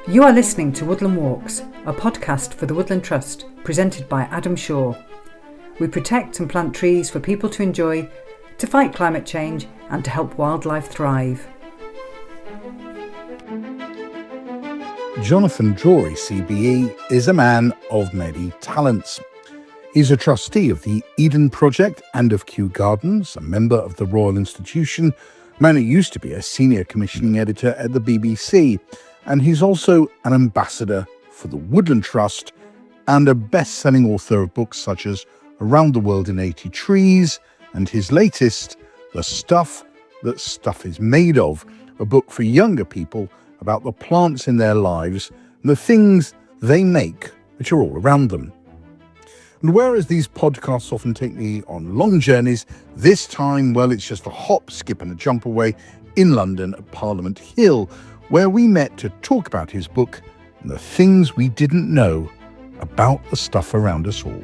You are listening to Woodland Walks, a podcast for the Woodland Trust, presented by Adam Shaw. We protect and plant trees for people to enjoy, to fight climate change and to help wildlife thrive. Jonathan Drori CBE is a man of many talents. He's a trustee of the Eden Project and of Kew Gardens, a member of the Royal Institution, a man who used to be a senior commissioning editor at the BBC, and he's also an ambassador for the Woodland Trust and a best-selling author of books such as Around the World in 80 Trees and his latest, The Stuff That Stuff Is Made Of, a book for younger people about the plants in their lives and the things they make which are all around them. And whereas these podcasts often take me on long journeys, this time, well, it's just a hop, skip and a jump away in London at Parliament Hill, where we met to talk about his book and the things we didn't know about the stuff around us all.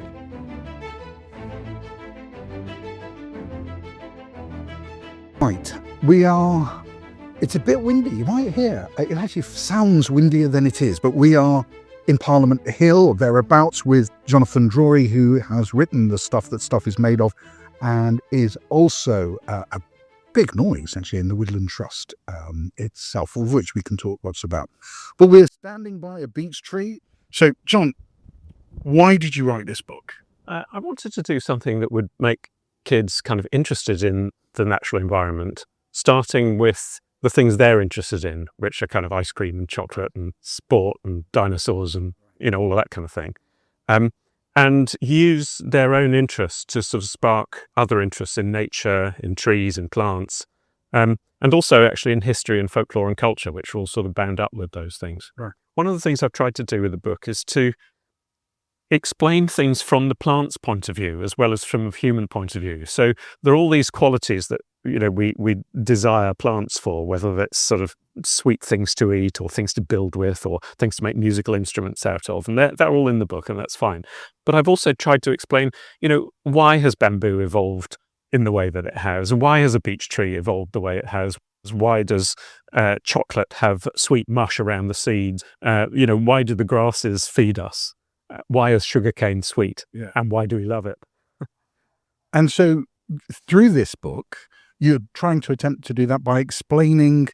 Right, it's a bit windy, you might hear. It actually sounds windier than it is, but we are in Parliament Hill or thereabouts with Jonathan Drori, who has written The Stuff That Stuff Is Made Of and is also a big noise actually in the Woodland Trust itself, of which we can talk lots about. But we're standing by a beech tree. So, John, why did you write this book? I wanted to do something that would make kids kind of interested in the natural environment, starting with the things they're interested in, which are kind of ice cream and chocolate and sport and dinosaurs and, all of that kind of thing. And use their own interests to sort of spark other interests in nature, in trees and plants, and also actually in history and folklore and culture, which are all sort of bound up with those things. Right. One of the things I've tried to do with the book is to explain things from the plant's point of view as well as from a human point of view. So there are all these qualities that we desire plants for, whether that's sort of sweet things to eat or things to build with or things to make musical instruments out of. And they're all in the book, and that's fine. But I've also tried to explain, why has bamboo evolved in the way that it has? Why has a beech tree evolved the way it has? Why does chocolate have sweet mush around the seeds? Why do the grasses feed us? Why is sugarcane sweet? Yeah. And why do we love it? And so through this book, you're trying to attempt to do that by explaining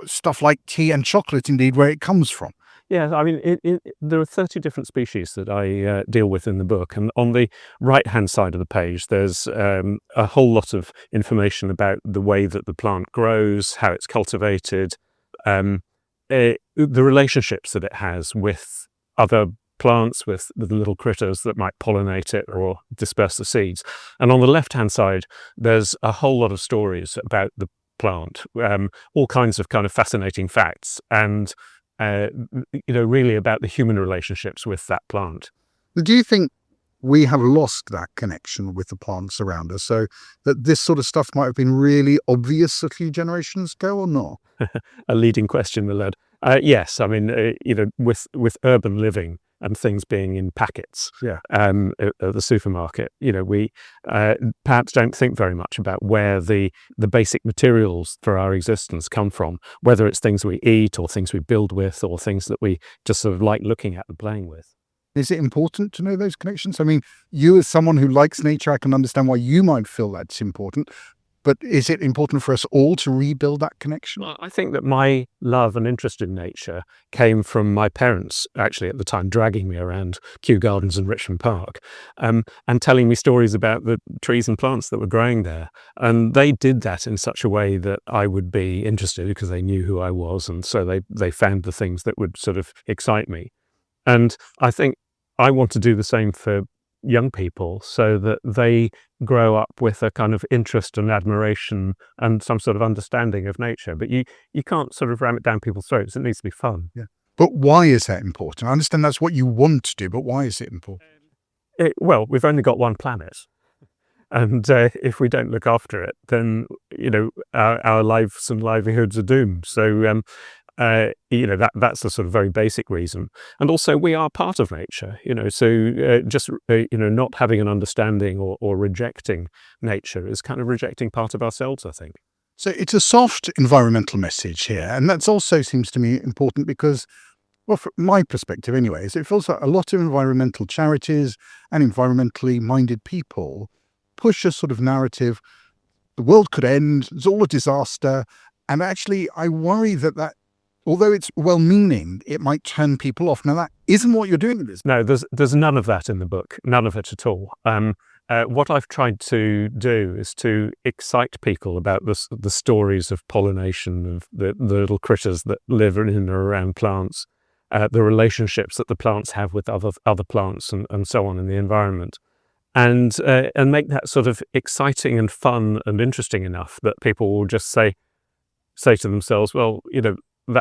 stuff like tea and chocolate, indeed, where it comes from. Yeah, I mean, there are 30 different species that I deal with in the book. And on the right-hand side of the page, there's a whole lot of information about the way that the plant grows, how it's cultivated, the relationships that it has with other plants, with the little critters that might pollinate it or disperse the seeds. And on the left-hand side, there's a whole lot of stories about the plant, all kinds of kind of fascinating facts, and really about the human relationships with that plant. Do you think we have lost that connection with the plants around us, so that this sort of stuff might have been really obvious a few generations ago, or not? A leading question, the lad. Yes, I mean, with urban living and things being in packets at the supermarket, we perhaps don't think very much about where the basic materials for our existence come from, whether it's things we eat or things we build with or things that we just sort of like looking at and playing with. Is it important to know those connections? I mean, you as someone who likes nature, I can understand why you might feel that's important. But is it important for us all to rebuild that connection? Well, I think that my love and interest in nature came from my parents, actually, at the time, dragging me around Kew Gardens and Richmond Park, and telling me stories about the trees and plants that were growing there. And they did that in such a way that I would be interested, because they knew who I was, and so they found the things that would sort of excite me. And I think I want to do the same for young people, so that they grow up with a kind of interest and admiration and some sort of understanding of nature. But you can't sort of ram it down people's throats. It needs to be fun. Yeah. But why is that important? I understand that's what you want to do, but why is it important? Well, we've only got one planet. And if we don't look after it, then, our lives and livelihoods are doomed. So that's the sort of very basic reason. And also we are part of nature, so just not having an understanding or rejecting nature is kind of rejecting part of ourselves, I think. So it's a soft environmental message here. And that's also seems to me important because, well, from my perspective anyways, it feels like a lot of environmental charities and environmentally minded people push a sort of narrative, the world could end, it's all a disaster. And actually, I worry that although it's well-meaning, it might turn people off. Now, that isn't what you're doing in this. No, there's none of that in the book, none of it at all. What I've tried to do is to excite people about the stories of pollination, of the little critters that live in and around plants, the relationships that the plants have with other plants and so on in the environment, and make that sort of exciting and fun and interesting enough that people will just say to themselves, well,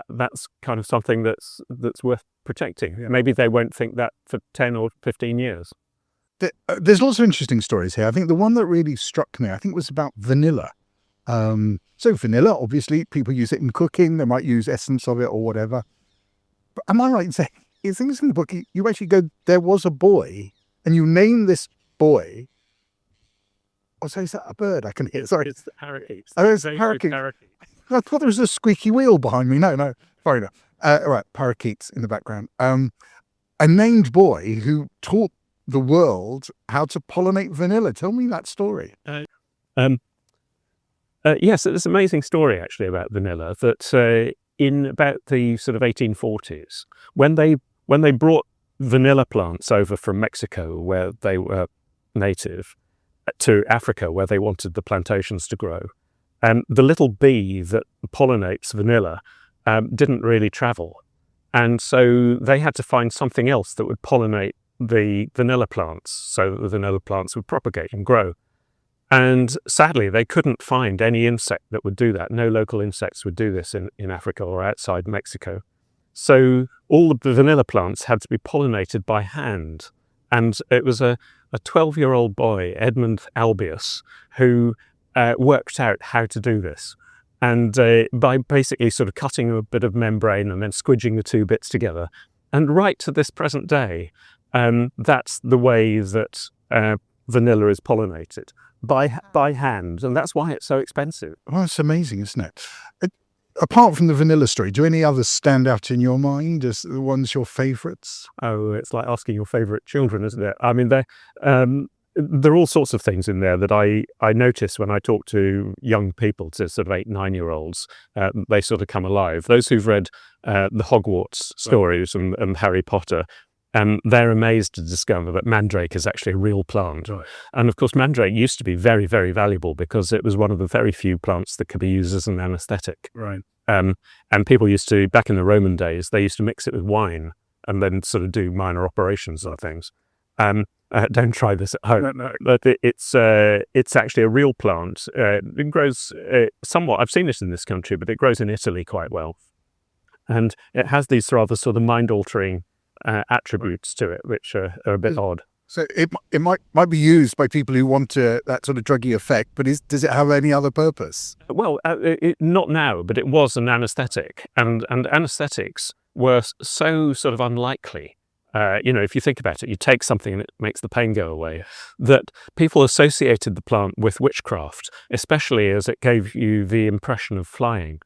that's kind of something that's worth protecting. Yeah. Maybe they won't think that for 10 or 15 years. There's lots of interesting stories here. I think the one that really struck me, I think, was about vanilla. So vanilla, obviously, people use it in cooking. They might use essence of it or whatever. But am I right in saying, I think it's in the book, you actually go, there was a boy, and you name this boy. Oh, so is that a bird I can hear? Sorry. It's the parakeets. Oh, it's parakeets. I thought there was a squeaky wheel behind me. No, fair enough. Right, parakeets in the background. A named boy who taught the world how to pollinate vanilla. Tell me that story. Yes, it's an amazing story actually about vanilla. That in about the sort of 1840s, when they brought vanilla plants over from Mexico, where they were native, to Africa, where they wanted the plantations to grow, the little bee that pollinates vanilla didn't really travel, and so they had to find something else that would pollinate the vanilla plants so that the vanilla plants would propagate and grow. And sadly, they couldn't find any insect that would do that. No local insects would do this in Africa or outside Mexico. So all of the vanilla plants had to be pollinated by hand. And it was a 12-year-old boy, Edmund Albius, who worked out how to do this. And by basically sort of cutting a bit of membrane and then squidging the two bits together. And right to this present day, that's the way that vanilla is pollinated, by hand, and that's why it's so expensive. Oh, it's amazing, isn't it? Apart from the vanilla story, do any others stand out in your mind as the ones your favourites? Oh, it's like asking your favourite children, isn't it? I mean, there are all sorts of things in there that I notice when I talk to young people, to sort of 8-9-year-olds. They sort of come alive. Those who've read the Hogwarts stories and Harry Potter, they're amazed to discover that mandrake is actually a real plant. Right. And of course, mandrake used to be very, very valuable because it was one of the very few plants that could be used as an anaesthetic. Right. And people used to, back in the Roman days, they used to mix it with wine and then sort of do minor operations on things. Don't try this at home. No. But it's actually a real plant. It grows somewhat, I've seen it in this country, but it grows in Italy quite well. And it has these rather sort of mind-altering attributes to it, which are a bit odd. So it might be used by people who want that sort of druggy effect, but does it have any other purpose? Well, not now, but it was an anaesthetic, and anaesthetics were so sort of unlikely. If you think about it, you take something and it makes the pain go away, that people associated the plant with witchcraft, especially as it gave you the impression of flying.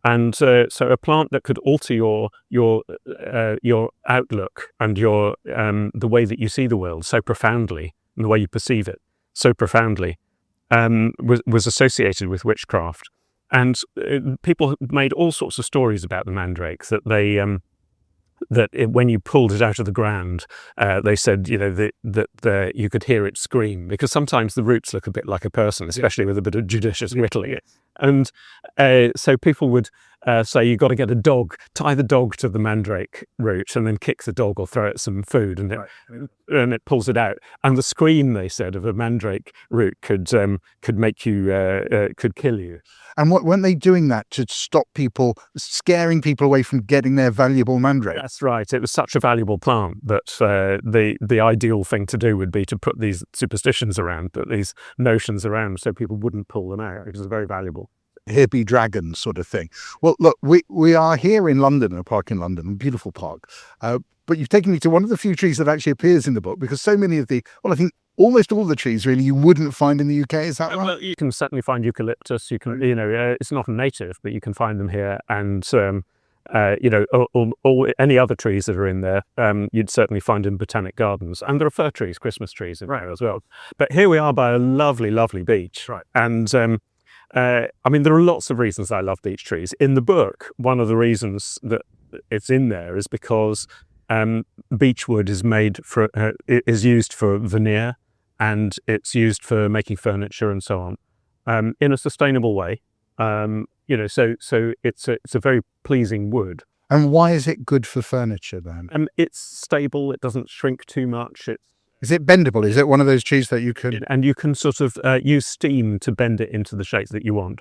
And so a plant that could alter your outlook and your the way that you see the world so profoundly, and the way you perceive it so profoundly, was associated with witchcraft. And people made all sorts of stories about the mandrake, that they when you pulled it out of the ground, they said, that you could hear it scream, because sometimes the roots look a bit like a person, especially with a bit of judicious whittling. And so people would say, you've got to get a dog, tie the dog to the mandrake root and then kick the dog or throw it some food, and it pulls it out. And the scream, they said, of a mandrake root could make you, could kill you. And weren't they doing that to stop people, scaring people away from getting their valuable mandrake? That's right. It was such a valuable plant that the ideal thing to do would be to put these superstitions around, put these notions around, so people wouldn't pull them out. It was very valuable. Here be dragons sort of thing. Well, look, we are here in London, a park in London, a beautiful park. But you've taken me to one of the few trees that actually appears in the book, because so many of I think almost all the trees really you wouldn't find in the UK. Is that right? Well, you can certainly find eucalyptus. You can, it's not a native, but you can find them here. And any other trees that are in there, you'd certainly find in botanic gardens. And there are fir trees, Christmas trees in there as well. But here we are by a lovely, lovely beech. Right. And there are lots of reasons I love beech trees. In the book, one of the reasons that it's in there is because beech wood is is used for veneer, and it's used for making furniture and so on, in a sustainable way. So it's a very pleasing wood. And why is it good for furniture then? It's stable. It doesn't shrink too much. Is it bendable? Is it one of those trees that you can... And you can sort of use steam to bend it into the shape that you want.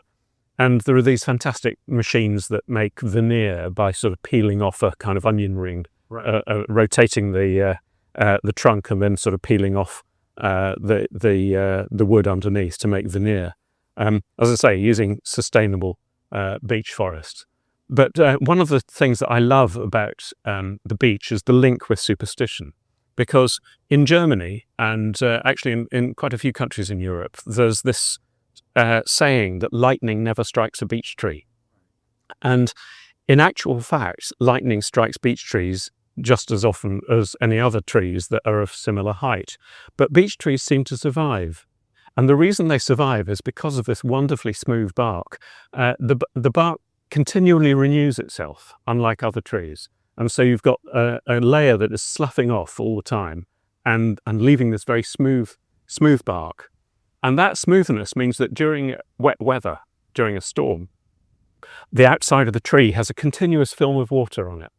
And there are these fantastic machines that make veneer by sort of peeling off a kind of onion ring, rotating the trunk and then sort of peeling off the wood underneath to make veneer. As I say, using sustainable beech forests. But one of the things that I love about the beech is the link with superstition. Because in Germany, and actually in quite a few countries in Europe, there's this saying that lightning never strikes a beech tree. And in actual fact, lightning strikes beech trees just as often as any other trees that are of similar height. But beech trees seem to survive. And the reason they survive is because of this wonderfully smooth bark. The bark continually renews itself, unlike other trees. And so you've got a layer that is sloughing off all the time and leaving this very smooth bark. And that smoothness means that during wet weather, during a storm, the outside of the tree has a continuous film of water on it.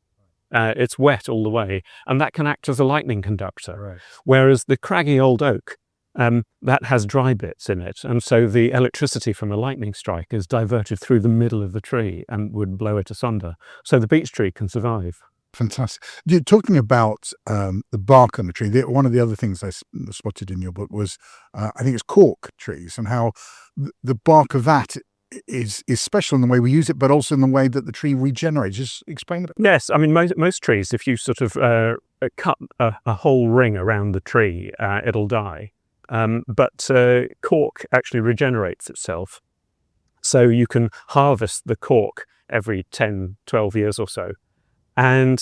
It's wet all the way, and that can act as a lightning conductor. Right. Whereas the craggy old oak, that has dry bits in it, and so the electricity from a lightning strike is diverted through the middle of the tree and would blow it asunder. So the beech tree can survive. Fantastic. You're talking about the bark on the tree. One of the other things I spotted in your book was, I think it's cork trees, and how the bark of that is special in the way we use it, but also in the way that the tree regenerates. Just explain that. Yes, I mean, most trees, if you sort of cut a whole ring around the tree, it'll die. But cork actually regenerates itself. So you can harvest the cork every 10, 12 years or so. And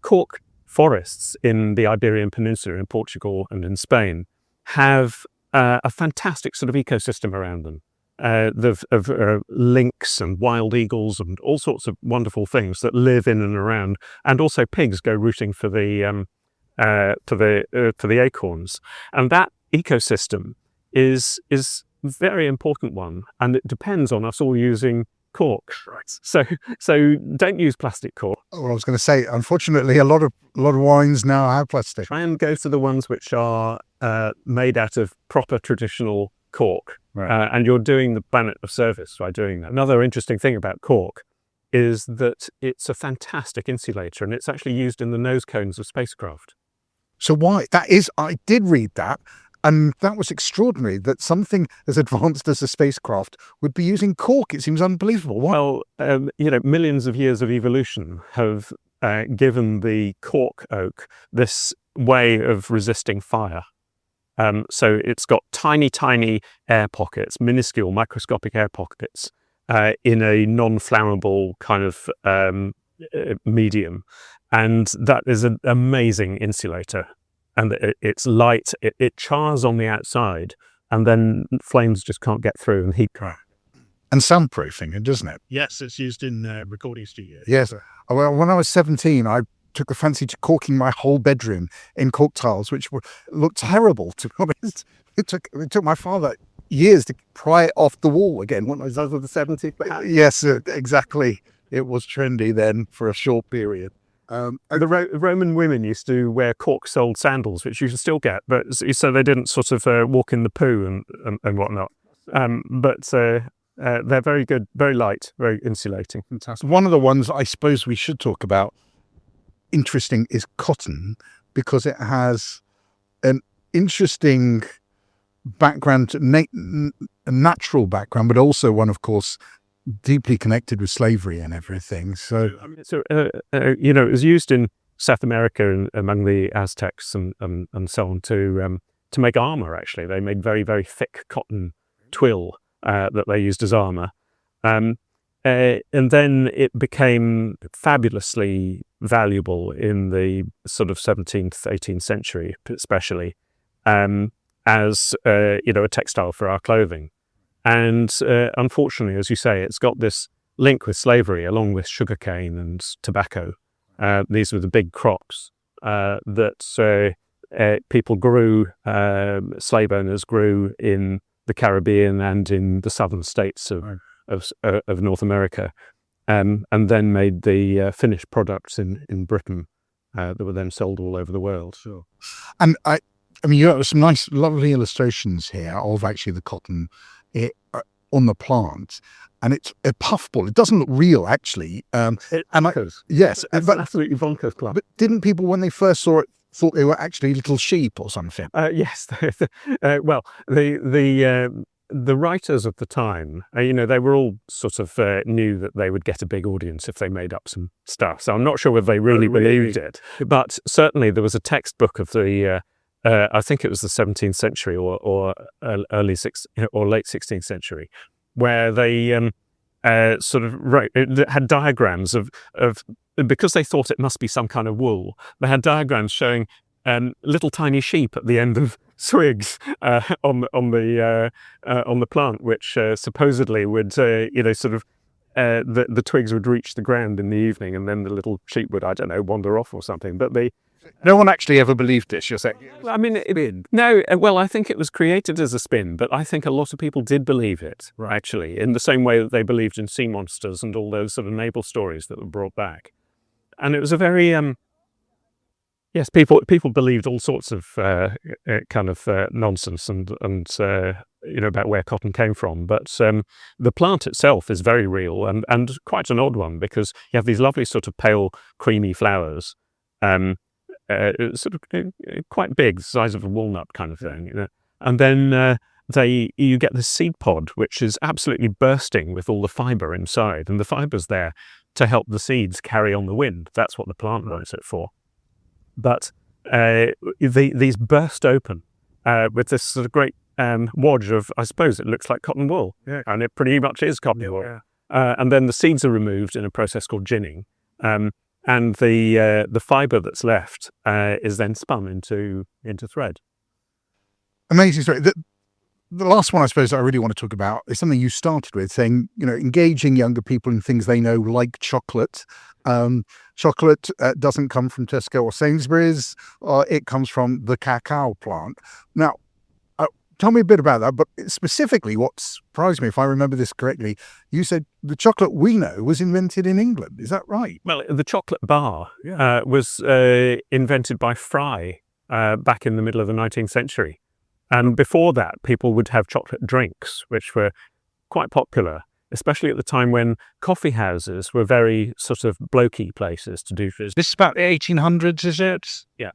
cork forests in the Iberian Peninsula, in Portugal and in Spain, have a fantastic sort of ecosystem around them. Of lynx and wild eagles and all sorts of wonderful things that live in and around. And also pigs go rooting for the acorns. And that ecosystem is a very important one, and it depends on us all using cork. Right. So don't use plastic cork. Well, I was going to say, unfortunately, a lot of wines now have plastic. Try and go for the ones which are made out of proper traditional cork. Right. And you're doing the planet a service by doing that. Another interesting thing about cork is that it's a fantastic insulator, and it's actually used in the nose cones of spacecraft. So why? That is, I did read that, and that was extraordinary that something as advanced as a spacecraft would be using cork. It seems unbelievable. Why? Well, millions of years of evolution have given the cork oak this way of resisting fire. So it's got tiny, tiny air pockets, minuscule, microscopic air pockets in a non-flammable kind of medium. And that is an amazing insulator. And it's light, it chars on the outside, and then flames just can't get through and heat. And soundproofing, doesn't it? Yes, it's used in recording studios. Yes. Well, when I was 17, I took a fancy to corking my whole bedroom in cork tiles, which looked terrible, to be honest. It took my father years to pry it off the wall again when I was over the 70s. Yes, exactly. It was trendy then for a short period. The Roman women used to wear cork-soled sandals, which you can still get, but so they didn't sort of walk in the poo and whatnot. But they're very good, very light, very insulating. Fantastic. One of the ones I suppose we should talk about, interesting, is cotton, because it has an interesting background, a natural background, but also one, of course, deeply connected with slavery and everything. So it was used in South America and among the Aztecs and so on to to make armor. Actually, they made very, very thick cotton twill that they used as armor. And then it became fabulously valuable in the sort of 17th, 18th century, especially, as a textile for our clothing. And unfortunately, as you say, it's got this link with slavery, along with sugarcane and tobacco. These were the big crops that people grew, slave owners grew in the Caribbean and in the southern states of North America, and then made the finished products in Britain that were then sold all over the world. Sure. And I mean, you have some nice, lovely illustrations here of actually the cotton on the plant, and it's a puffball. It doesn't look real, actually. Yes, it's an absolutely bonkers plant. But didn't people, when they first saw it, thought they were actually little sheep or something? Yes. Well, the writers of the time, they were all sort of knew that they would get a big audience if they made up some stuff. So I'm not sure whether they really believed it. But certainly there was a textbook of the, I think it was the 17th century or late 16th century, where they sort of wrote, it had diagrams of because they thought it must be some kind of wool. They had diagrams showing little tiny sheep at the end of twigs on the plant, which supposedly would the twigs would reach the ground in the evening, and then the little sheep would, I don't know, wander off or something. But no one actually ever believed this, you're saying? I mean, I think it was created as a spin, but I think a lot of people did believe it, actually, in the same way that they believed in sea monsters and all those sort of naval stories that were brought back. And it was a very yes, people believed all sorts of kind of nonsense and about where cotton came from. But the plant itself is very real and quite an odd one, because you have these lovely sort of pale, creamy flowers, sort of quite big, the size of a walnut kind of thing. And then you get the seed pod, which is absolutely bursting with all the fibre inside, and the fibre's there to help the seeds carry on the wind. That's what the plant wants it for. But these burst open with this sort of great wodge of, I suppose it looks like cotton wool, and it pretty much is cotton wool. Yeah. And then the seeds are removed in a process called ginning, and the fibre that's left is then spun into thread. Amazing story. The last one, I suppose, that I really want to talk about is something you started with, saying, engaging younger people in things they know, like chocolate. Chocolate doesn't come from Tesco or Sainsbury's. It comes from the cacao plant. Now, tell me a bit about that, but specifically what surprised me, if I remember this correctly, you said the chocolate we know was invented in England. Is that right? Well, the chocolate bar was invented by Fry back in the middle of the 19th century. And before that, people would have chocolate drinks, which were quite popular, especially at the time when coffee houses were very sort of blokey places to do this. This is about the 1800s, is it? Yeah.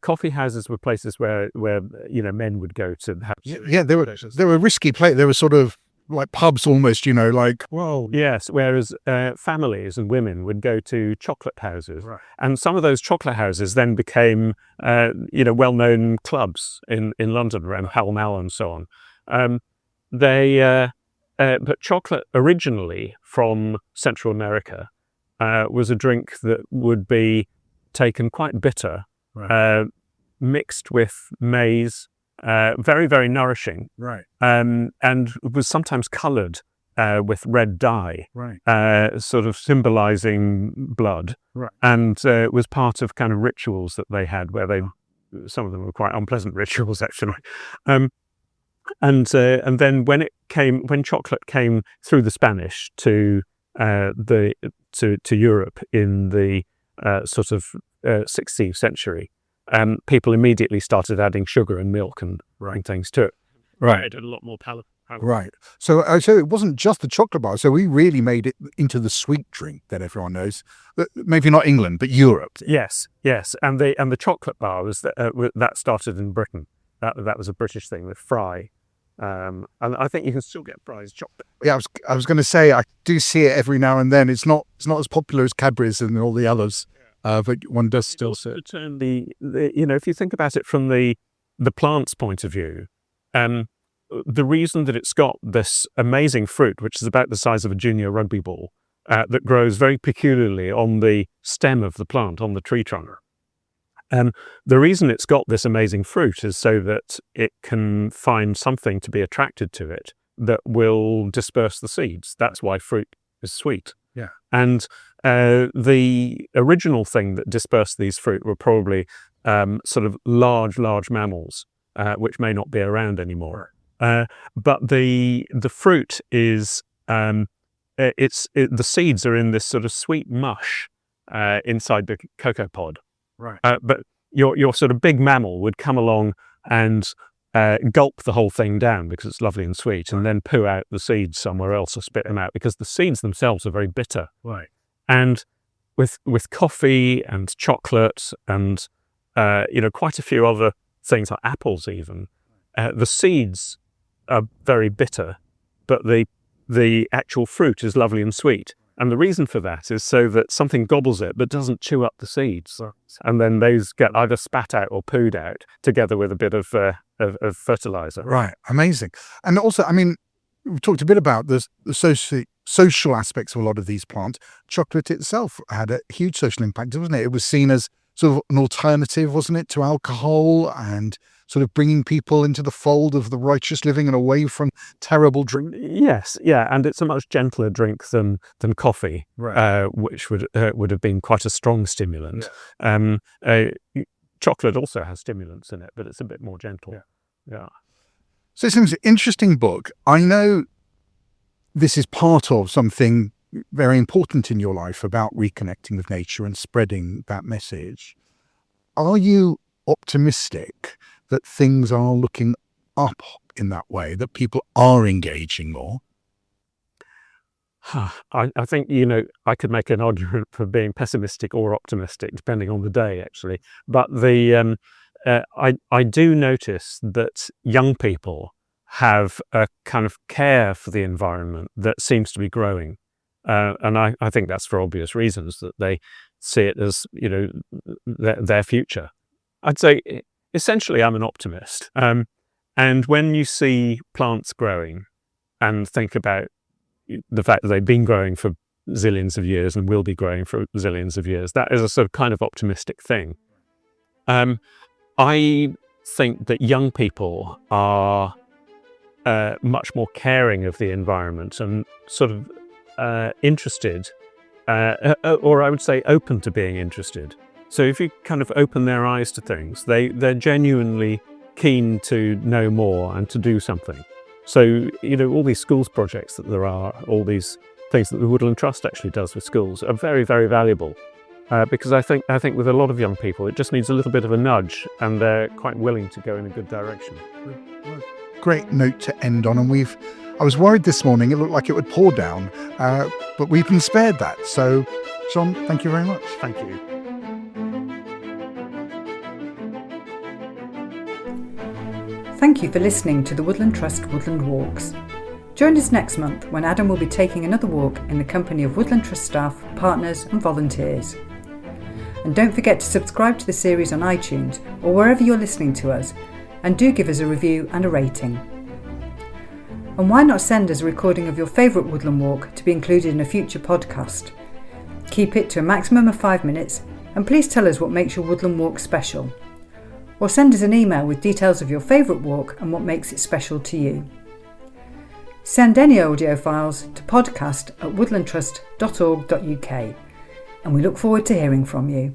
Coffee houses were places where men would go to have. Yeah, they were risky places. They were sort of like pubs almost, like. Well, yes. Whereas families and women would go to chocolate houses, right. And some of those chocolate houses then became, well-known clubs in London around Pall Mall and so on. But chocolate originally from Central America was a drink that would be taken quite bitter, right. Mixed with maize. Very, very nourishing, right? And was sometimes coloured with red dye, right? Sort of symbolising blood, right? And was part of kind of rituals that they had, where some of them were quite unpleasant rituals, actually. And then when chocolate came through the Spanish to Europe in the sort of 16th century. People immediately started adding sugar and milk and things to it. Right. It did a lot more palatable. Right. So it wasn't just the chocolate bar. So we really made it into the sweet drink that everyone knows. Maybe not England, but Europe. Yes. And the chocolate bar was that started in Britain. That was a British thing with Fry. And I think you can still get Fry's chocolate. Yeah, I was going to say, I do see it every now and then. It's not as popular as Cadbury's and all the others. But one does still see it. If you think about it from the the plant's point of view, the reason that it's got this amazing fruit, which is about the size of a junior rugby ball, that grows very peculiarly on the stem of the plant, on the tree trunk. The reason it's got this amazing fruit is so that it can find something to be attracted to it that will disperse the seeds. That's why fruit is sweet. Yeah. And the original thing that dispersed these fruit were probably sort of large mammals, which may not be around anymore. But the fruit is the seeds are in this sort of sweet mush inside the cocoa pod. Right. But your sort of big mammal would come along and gulp the whole thing down because it's lovely and sweet, and then poo out the seeds somewhere else or spit them out because the seeds themselves are very bitter. Right. And with coffee and chocolate and quite a few other things like apples even, the seeds are very bitter, but the actual fruit is lovely and sweet. And the reason for that is so that something gobbles it but doesn't chew up the seeds. And then those get either spat out or pooed out together with a bit of fertilizer. Right. Amazing. And also, I mean, we've talked a bit about the social aspects of a lot of these plants. Chocolate itself had a huge social impact, wasn't it? It was seen as sort of an alternative, wasn't it, to alcohol, and sort of bringing people into the fold of the righteous living and away from terrible drink. Yes, yeah, and it's a much gentler drink than coffee, right. Which would have been quite a strong stimulant. Yeah. Chocolate also has stimulants in it, but it's a bit more gentle. Yeah. So it seems an interesting book. I know this is part of something very important in your life about reconnecting with nature and spreading that message. Are you optimistic that things are looking up in that way, that people are engaging more? I think, I could make an argument for being pessimistic or optimistic, depending on the day, actually. But I do notice that young people have a kind of care for the environment that seems to be growing. And I think that's for obvious reasons, that they see it as, their future. I'd say, essentially, I'm an optimist. And when you see plants growing and think about the fact that they've been growing for zillions of years and will be growing for zillions of years, that is a sort of kind of optimistic thing. I think that young people are much more caring of the environment and sort of interested, or I would say open to being interested. So if you kind of open their eyes to things, they're genuinely keen to know more and to do something. So, all these schools projects that there are, all these things that the Woodland Trust actually does with schools are very, very valuable. Because I think with a lot of young people, it just needs a little bit of a nudge, and they're quite willing to go in a good direction. Great note to end on. And I was worried this morning, it looked like it would pour down, but we've been spared that. So, John, thank you very much. Thank you. Thank you for listening to the Woodland Trust Woodland Walks. Join us next month when Adam will be taking another walk in the company of Woodland Trust staff, partners and volunteers. And don't forget to subscribe to the series on iTunes or wherever you're listening to us, and do give us a review and a rating. And why not send us a recording of your favourite woodland walk to be included in a future podcast? Keep it to a maximum of 5 minutes, and please tell us what makes your woodland walk special. Or send us an email with details of your favourite walk and what makes it special to you. Send any audio files to podcast@woodlandtrust.org.uk, and we look forward to hearing from you.